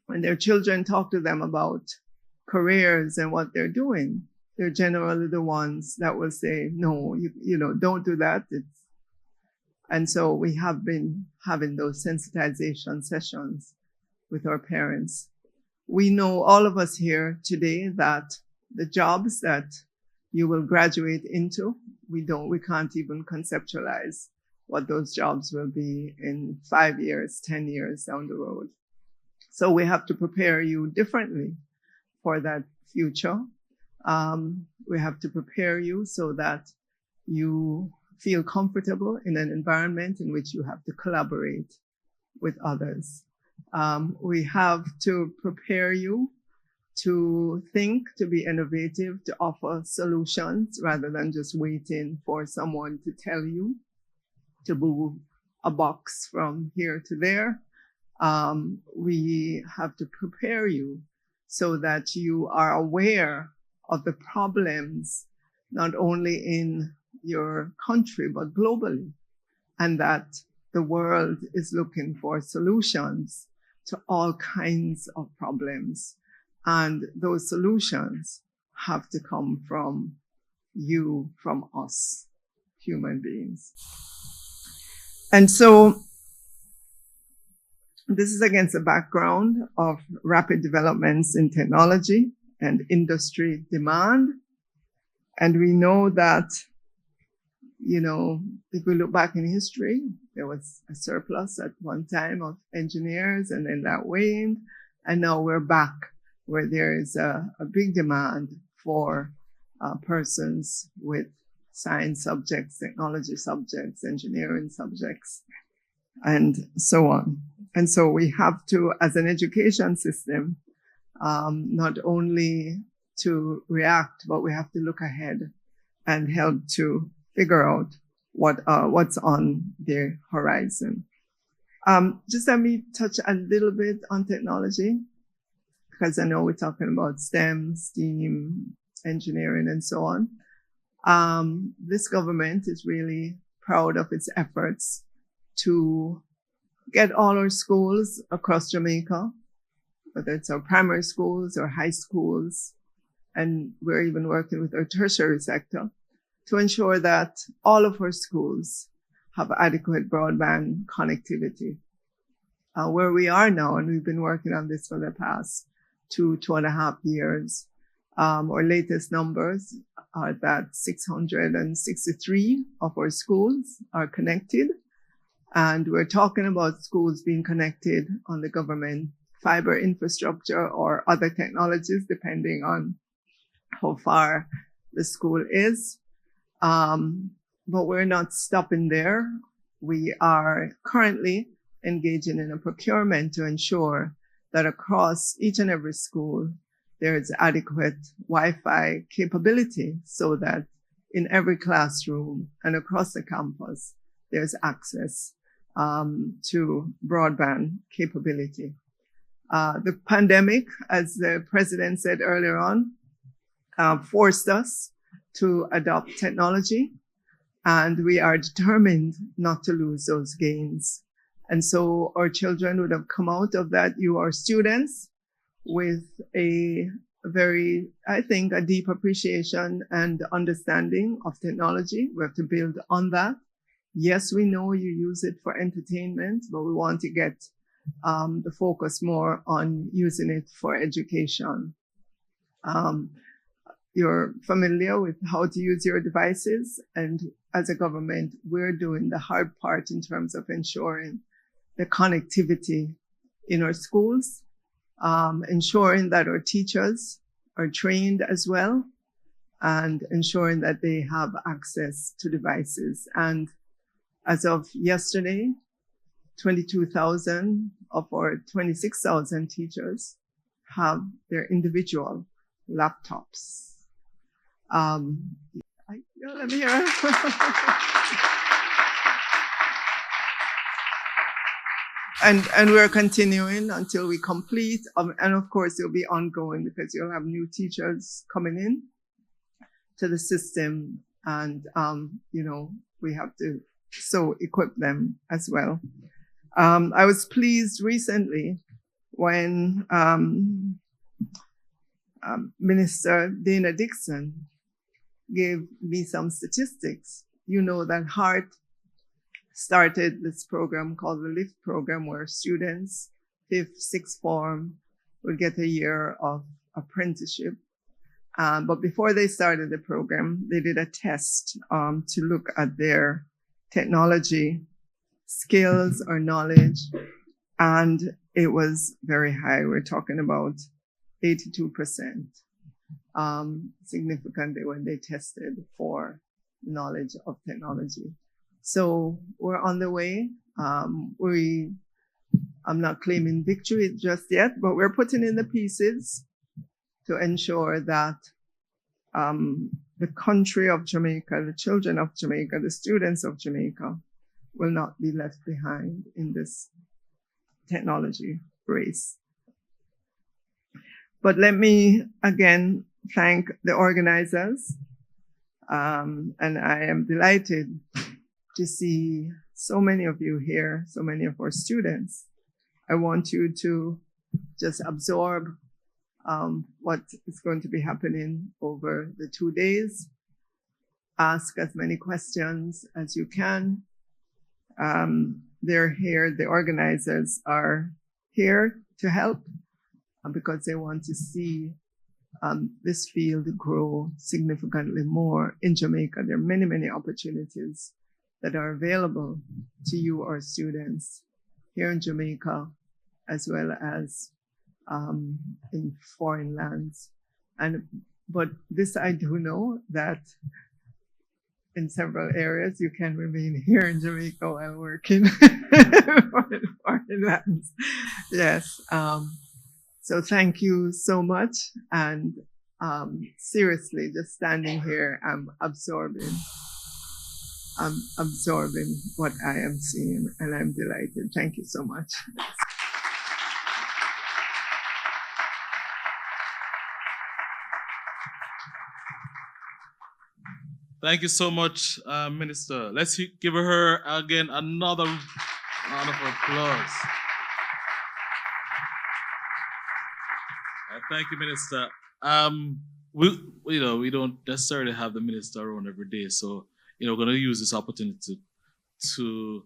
when their children talk to them about careers and what they're doing, they're generally the ones that will say, no, you know, don't do that. And so we have been having those sensitization sessions with our parents. We know, all of us here today, that the jobs that you will graduate into, we can't even conceptualize what those jobs will be in 5 years, 10 years down the road. So we have to prepare you differently for that future. We have to prepare you so that you feel comfortable in an environment in which you have to collaborate with others. We have to prepare you to think, to be innovative, to offer solutions rather than just waiting for someone to tell you to move a box from here to there. We have to prepare you so that you are aware of the problems, not only in your country, but globally, and that the world is looking for solutions to all kinds of problems. And those solutions have to come from you, from us, human beings. And so this is against the background of rapid developments in technology and industry demand. And we know that, you know, if we look back in history, there was a surplus at one time of engineers, and then that waned. And now we're back where there is a big demand for persons with science subjects, technology subjects, engineering subjects, and so on. And so we have to, as an education system, not only to react, but we have to look ahead and help to figure out what's on the horizon. Just let me touch a little bit on technology, because I know we're talking about STEM, STEAM, engineering, and so on. This government is really proud of its efforts to get all our schools across Jamaica, whether it's our primary schools or high schools, and we're even working with our tertiary sector to ensure that all of our schools have adequate broadband connectivity. Where we are now, and we've been working on this for the past 2.5 years, our latest numbers are that 663 of our schools are connected. And we're talking about schools being connected on the government fiber infrastructure or other technologies, depending on how far the school is. But we're not stopping there. We are currently engaging in a procurement to ensure that across each and every school, there is adequate Wi-Fi capability so that in every classroom and across the campus, there's access to broadband capability. The pandemic, as the president said earlier on, forced us to adopt technology, and we are determined not to lose those gains. And so our children would have come out of that. You are students with a very, I think, a deep appreciation and understanding of technology. We have to build on that. Yes, we know you use it for entertainment, but we want to get the focus more on using it for education. You're familiar with how to use your devices, and as a government, we're doing the hard part in terms of ensuring the connectivity in our schools, ensuring that our teachers are trained as well, and ensuring that they have access to devices. And as of yesterday, 22,000 of our 26,000 teachers have their individual laptops. Let me hear. And we're continuing until we complete. And of course, it'll be ongoing because you'll have new teachers coming in to the system. And, we have to so equip them as well. I was pleased recently when Minister Dana Dixon gave me some statistics. You know that HART started this program called the LIFT program, where students, 5th, 6th form, would get a year of apprenticeship. But before they started the program, they did a test to look at their technology skills or knowledge, and it was very high. We're talking about 82%, significantly when they tested for knowledge of technology. So we're on the way. I'm not claiming victory just yet, but we're putting in the pieces to ensure that the country of Jamaica, the children of Jamaica, the students of Jamaica will not be left behind in this technology race. But let me again thank the organizers. And I am delighted to see so many of you here, so many of our students. I want you to just absorb what is going to be happening over the 2 days. Ask as many questions as you can. They're here, the organizers are here to help because they want to see this field grow significantly more in Jamaica. There are many, many opportunities that are available to you, our students, here in Jamaica, as well as in foreign lands. But this I do know, that in several areas you can remain here in Jamaica while working in foreign lands. Yes. So thank you so much. And seriously, just standing here, I'm absorbing what I am seeing, and I'm delighted. Thank you so much. Thank you so much, Minister. Let's give her again another round of applause. Thank you, Minister. We don't necessarily have the minister around every day, so we're going to use this opportunity to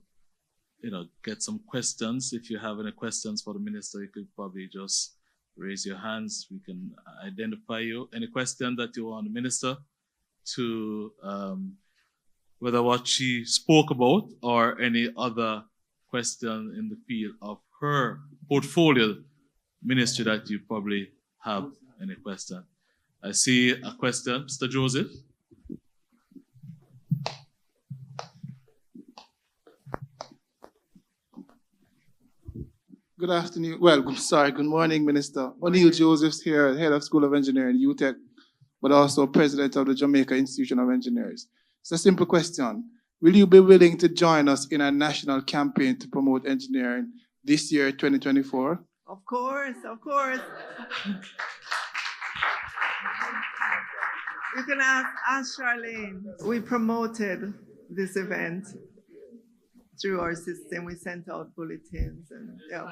get some questions. If you have any questions for the minister, you could probably just raise your hands. We can identify you. Any question that you want the minister to, whether what she spoke about or any other question in the field of her portfolio ministry that you probably have any question. I see a question, Mr. Joseph. Good afternoon. Well, good morning, Minister. O'Neill Josephs here, Head of School of Engineering, UTEC, but also President of the Jamaica Institution of Engineers. It's a simple question. Will you be willing to join us in a national campaign to promote engineering this year, 2024? Of course, of course. You can ask Charlene. We promoted this event through our system. We sent out bulletins and yeah.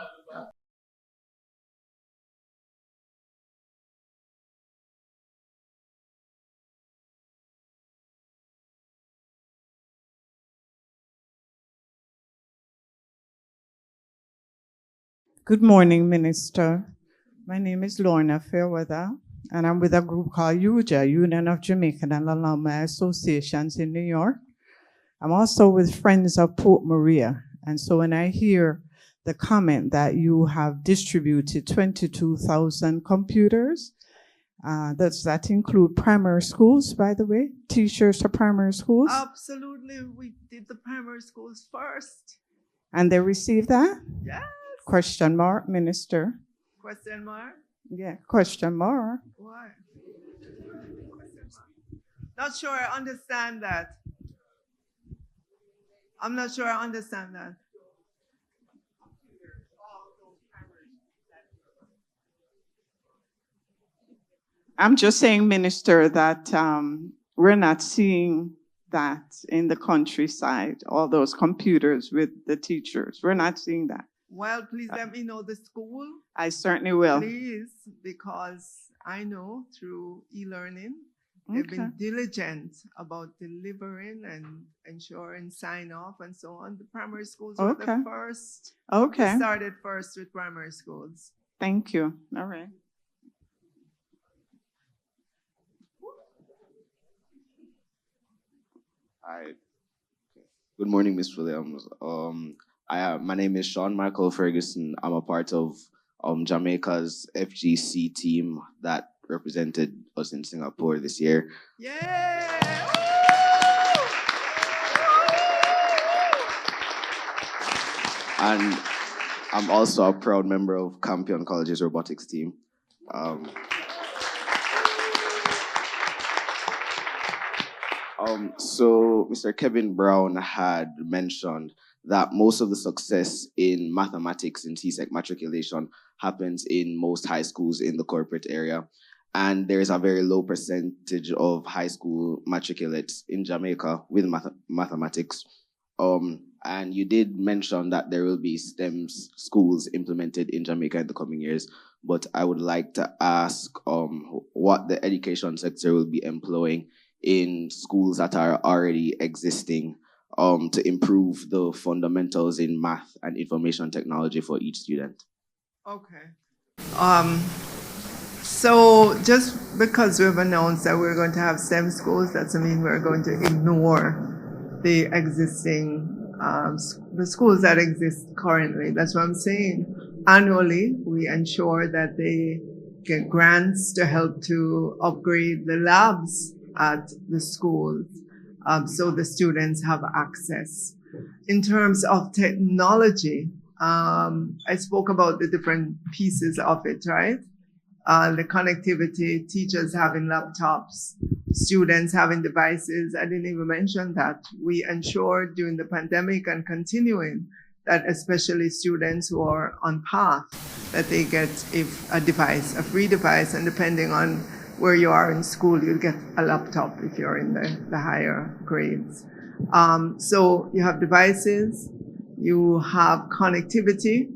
Good morning, Minister. My name is Lorna Fairweather, and I'm with a group called UJA, Union of Jamaican and Alumni Associations in New York. I'm also with Friends of Port Maria, and so when I hear the comment that you have distributed 22,000 computers, does that include primary schools, by the way? T-shirts to primary schools? Absolutely, we did the primary schools first. And they received that? Yes. Question mark, Minister. Question mark? Yeah, question mark. Why? Not sure I understand that. I'm not sure I understand that. I'm just saying, Minister, that we're not seeing that in the countryside, all those computers with the teachers. We're not seeing that. Well, please let me know the school. I certainly will. Please, because I know through e-learning, they've been diligent about delivering and ensuring sign off and so on. The primary schools were the first. Okay. We started first with primary schools. Thank you. All right. Hi. Good morning, Ms. Williams. My name is Sean Michael Ferguson. I'm a part of Jamaica's FGC team that represented us in Singapore this year. Yeah! And I'm also a proud member of Campion College's robotics team. So Mr. Kevin Brown had mentioned that most of the success in mathematics in TSEC matriculation happens in most high schools in the corporate area. And there is a very low percentage of high school matriculates in Jamaica with mathematics. And you did mention that there will be STEM schools implemented in Jamaica in the coming years. But I would like to ask what the education sector will be employing in schools that are already existing to improve the fundamentals in math and information technology for each student. Okay. So just because we've announced that we're going to have STEM schools, that doesn't mean we're going to ignore the existing, the schools that exist currently. That's what I'm saying. Annually, we ensure that they get grants to help to upgrade the labs at the schools, so the students have access. In terms of technology, I spoke about the different pieces of it, right? The connectivity, teachers having laptops, students having devices. I didn't even mention that. We ensured during the pandemic and continuing that especially students who are on path, that they get a device, a free device, and depending on where you are in school, you'll get a laptop if you're in the higher grades. So you have devices, you have connectivity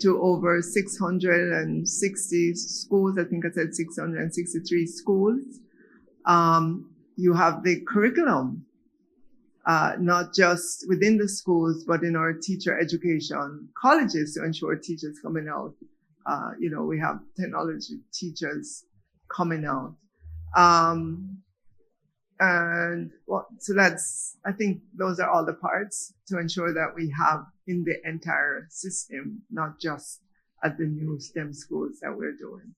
to over 660 schools. I think I said 663 schools. You have the curriculum, not just within the schools, but in our teacher education colleges to ensure teachers coming out. We have technology teachers coming out. So I think those are all the parts to ensure that we have in the entire system, not just at the new STEM schools that we're doing.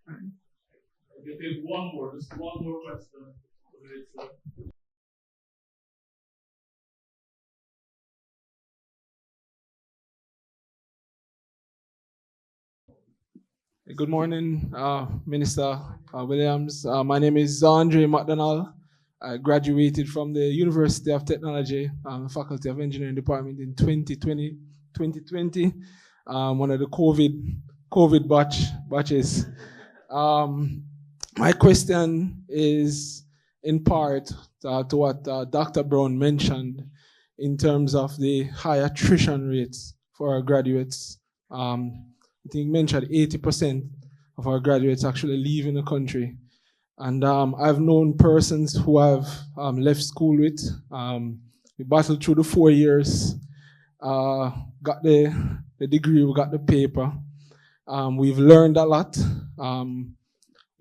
Right. Okay, take just one more question. Good morning, Minister Williams. My name is Andre McDonald. I graduated from the University of Technology, Faculty of Engineering Department in 2020, one of the COVID batches. My question is in part to what Dr. Brown mentioned in terms of the high attrition rates for our graduates. I think he mentioned 80% of our graduates actually leaving the country. And I've known persons who have left school with. We battled through the 4 years, got the degree, we got the paper. We've learned a lot.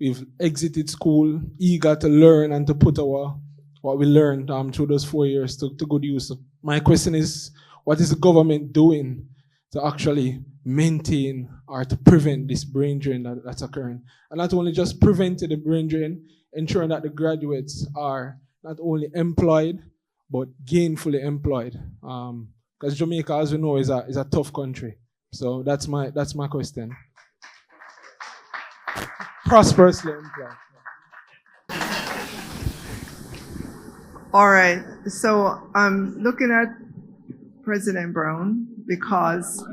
We've exited school eager to learn and to put what we learned through those 4 years to good use. My question is, what is the government doing to actually maintain or to prevent this brain drain that's occurring? And not only just preventing the brain drain, ensuring that the graduates are not only employed, but gainfully employed. Because Jamaica, as we know, is a tough country. So that's my question. Prosperously employed. All right. So I'm looking at President Brown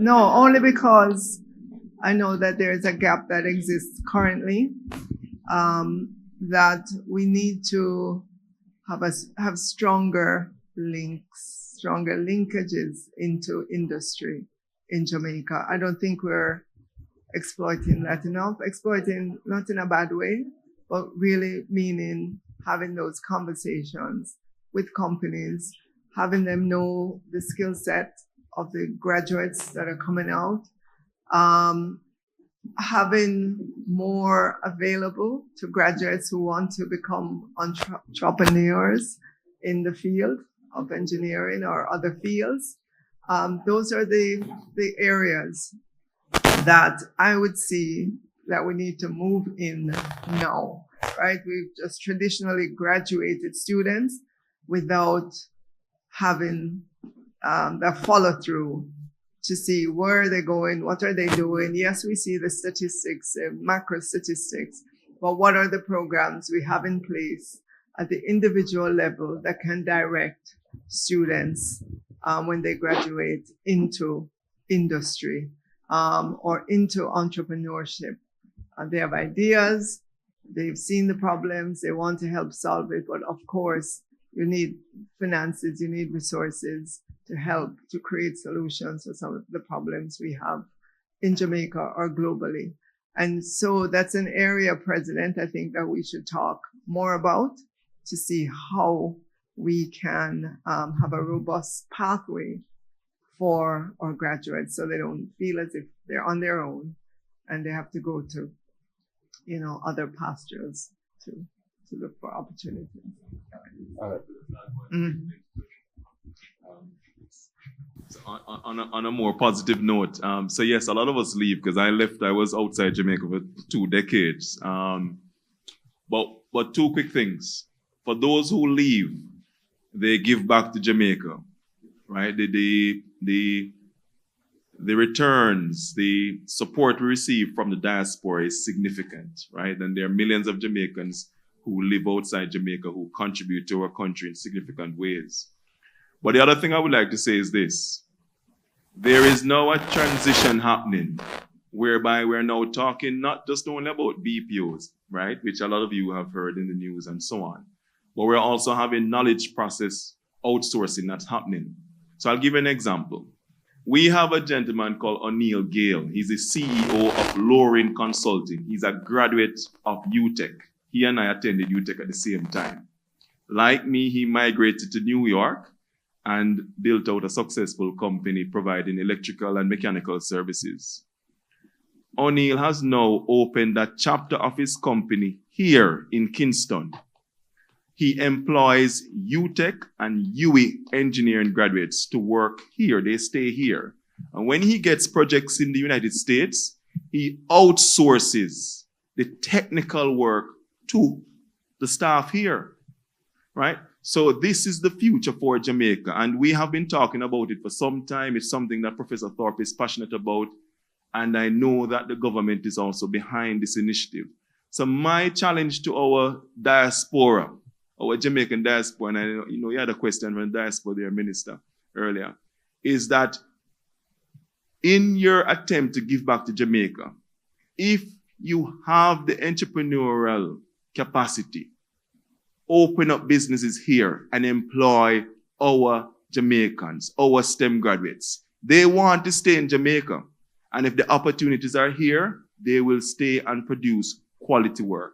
only because I know that there is a gap that exists currently, that we need to have stronger linkages into industry in Jamaica. I don't think we're exploiting that enough. Exploiting not in a bad way, but really meaning having those conversations with companies, having them know the skill set of the graduates that are coming out, having more available to graduates who want to become entrepreneurs in the field of engineering or other fields. Those are the areas that I would see that we need to move in now, right? We've just traditionally graduated students without having the follow through to see where are they going, what are they doing. Yes, we see the statistics, macro statistics, but what are the programs we have in place at the individual level that can direct students when they graduate into industry or into entrepreneurship. They have ideas, they've seen the problems, they want to help solve it, but of course, you need finances, you need resources to help to create solutions for some of the problems we have in Jamaica or globally. And so that's an area, President, I think that we should talk more about to see how we can have a robust pathway for our graduates so they don't feel as if they're on their own and they have to go to, other pastures to look for opportunities. Mm. So on a more positive note, so yes, a lot of us leave because I was outside Jamaica for 2 decades. But 2 quick things. For those who leave, they give back to Jamaica, right? The returns, the support we receive from the diaspora is significant, right? And there are millions of Jamaicans who live outside Jamaica who contribute to our country in significant ways. But the other thing I would like to say is this. There is now a transition happening whereby we're now talking not just only about BPOs, right? Which a lot of you have heard in the news and so on. But we're also having knowledge process outsourcing that's happening. So I'll give you an example. We have a gentleman called O'Neill Gale. He's the CEO of Loring Consulting. He's a graduate of UTech. He and I attended UTech at the same time. Like me, he migrated to New York and built out a successful company providing electrical and mechanical services. O'Neill has now opened a chapter of his company here in Kingston. He employs UTech and Ieee engineering graduates to work here. They stay here. And when he gets projects in the United States, he outsources the technical work to the staff here, right? So this is the future for Jamaica. And we have been talking about it for some time. It's something that Professor Thorpe is passionate about. And I know that the government is also behind this initiative. So my challenge to our diaspora, our Jamaican diaspora, and I know you had a question from the diaspora there, Minister, earlier, is that in your attempt to give back to Jamaica, if you have the entrepreneurial capacity, open up businesses here and employ our Jamaicans, our STEM graduates. They want to stay in Jamaica. And if the opportunities are here, they will stay and produce quality work.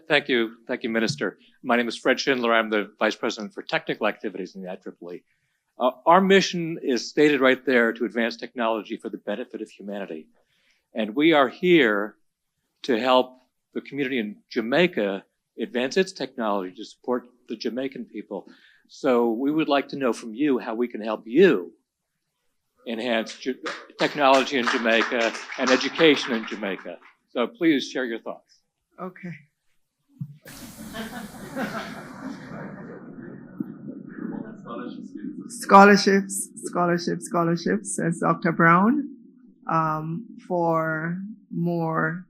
Thank you, Minister. My name is Fred Schindler. I'm the Vice President for Technical Activities in the IEEE. Our mission is stated right there to advance technology for the benefit of humanity. And we are here to help the community in Jamaica advance its technology to support the Jamaican people. So we would like to know from you how we can help you enhance technology in Jamaica and education in Jamaica. So please share your thoughts. Okay. Scholarships, says Dr. Brown. for more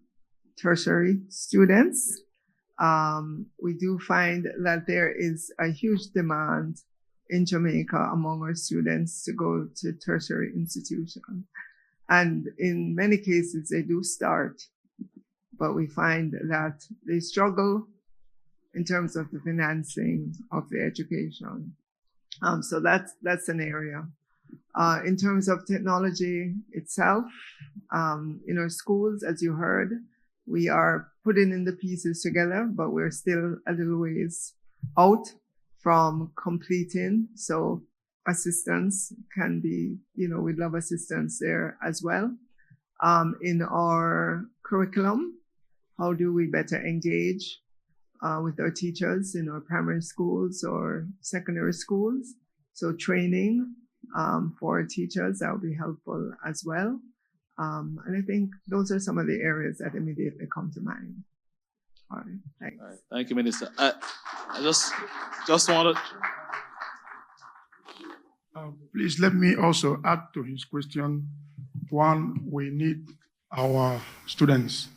tertiary students. We do find that there is a huge demand in Jamaica among our students to go to tertiary institutions. And in many cases, they do start, but we find that they struggle in terms of the financing of the education. So that's an area. In terms of technology itself, in our schools, as you heard, we are putting in the pieces together, but we're still a little ways out from completing. So assistance can be, we'd love assistance there as well. In our curriculum, how do we better engage with our teachers in our primary schools or secondary schools? So training for teachers, that would be helpful as well. And I think those are some of the areas that immediately come to mind. All right, thanks. All right, thank you, Minister. I just wanted. Please let me also add to his question. One, we need our students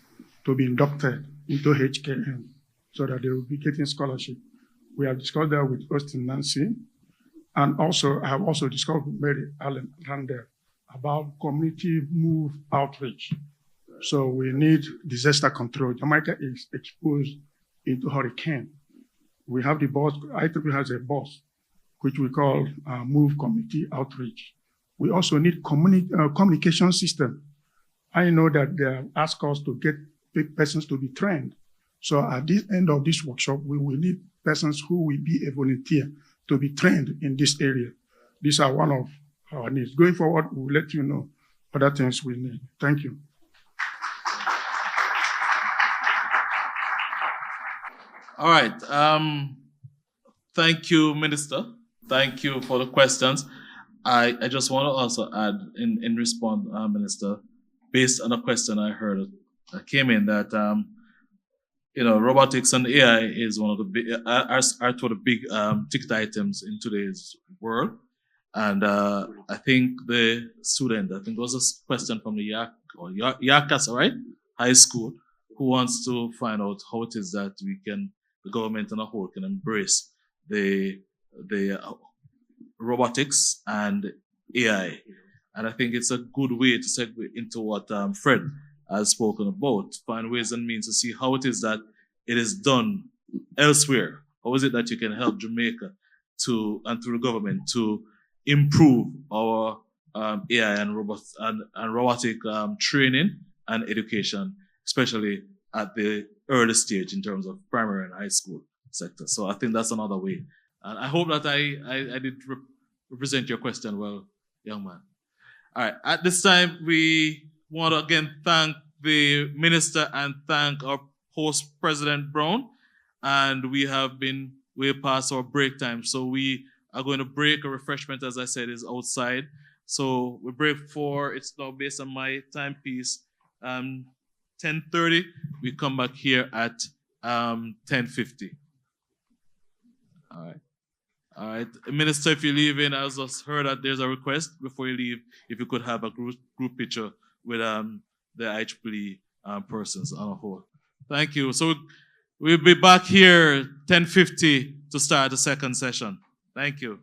to be inducted into HKN so that they will be getting scholarship. We have discussed that with Austin Nancy. And also, I have also discussed with Mary Allen Randall about community move outreach. So we need disaster control. Jamaica is exposed into hurricane. We have the bus, IEEE has a bus, which we call Move Community Outreach. We also need communication system. I know that they have asked us to get persons to be trained. So at the end of this workshop, we will need persons who will be a volunteer to be trained in this area. These are one of our needs. Going forward, we'll let you know other things we need. Thank you. All right. Thank you, Minister. Thank you for the questions. I just want to also add in response, Minister, based on a question I heard that came in that robotics and AI is one of the big are two of the big ticket items in today's world. And I think the student, I think it was a question from the Yakas, right? High school, who wants to find out how it is that the government on a whole can embrace the robotics and AI. And I think it's a good way to segue into what Fred has spoken about, find ways and means to see how it is that it is done elsewhere. How is it that you can help Jamaica through the government to improve our AI and robotic training and education, especially at the early stage in terms of primary and high school sector. So I think that's another way. And I hope that I did represent your question well, young man. All right, at this time, we want to again thank the minister and thank our host, President Brown. And we have been way past our break time. So we are going to break. A refreshment, as I said, is outside. So we break for, it's now based on my timepiece, 10:30. We come back here at 10:50. All right. All right. Minister, if you're leaving, I just heard that there's a request before you leave, if you could have a group picture with the IEEE persons on a whole. Thank you. So we'll be back here 10:50 to start the second session. Thank you.